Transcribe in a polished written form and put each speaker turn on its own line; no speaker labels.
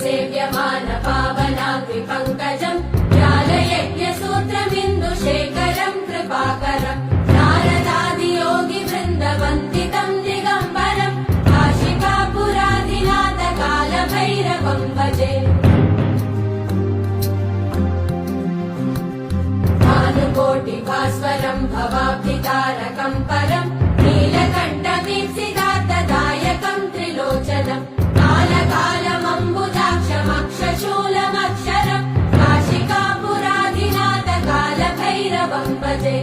सेव्यमान पावनाग्रिपङ्कजम् ज्ञानयज्ञसूत्रमिन्दुशेखरम् कृपाकरम् नारदादियोगिवृन्दवन्दितम् दिगम्बरम् काशिकापुराधिनाथकालभैरवम् भजे भानुकोटिभास्वरम् भवाब्धितारकम् परम् नीलकण्ठवीप्सितार्थदायकम् त्रिलोचनम् कालकालमम्बुजाक्षमक्षशूलमक्षरम् काशिकापुराधिनाथकालभैरवम् भजे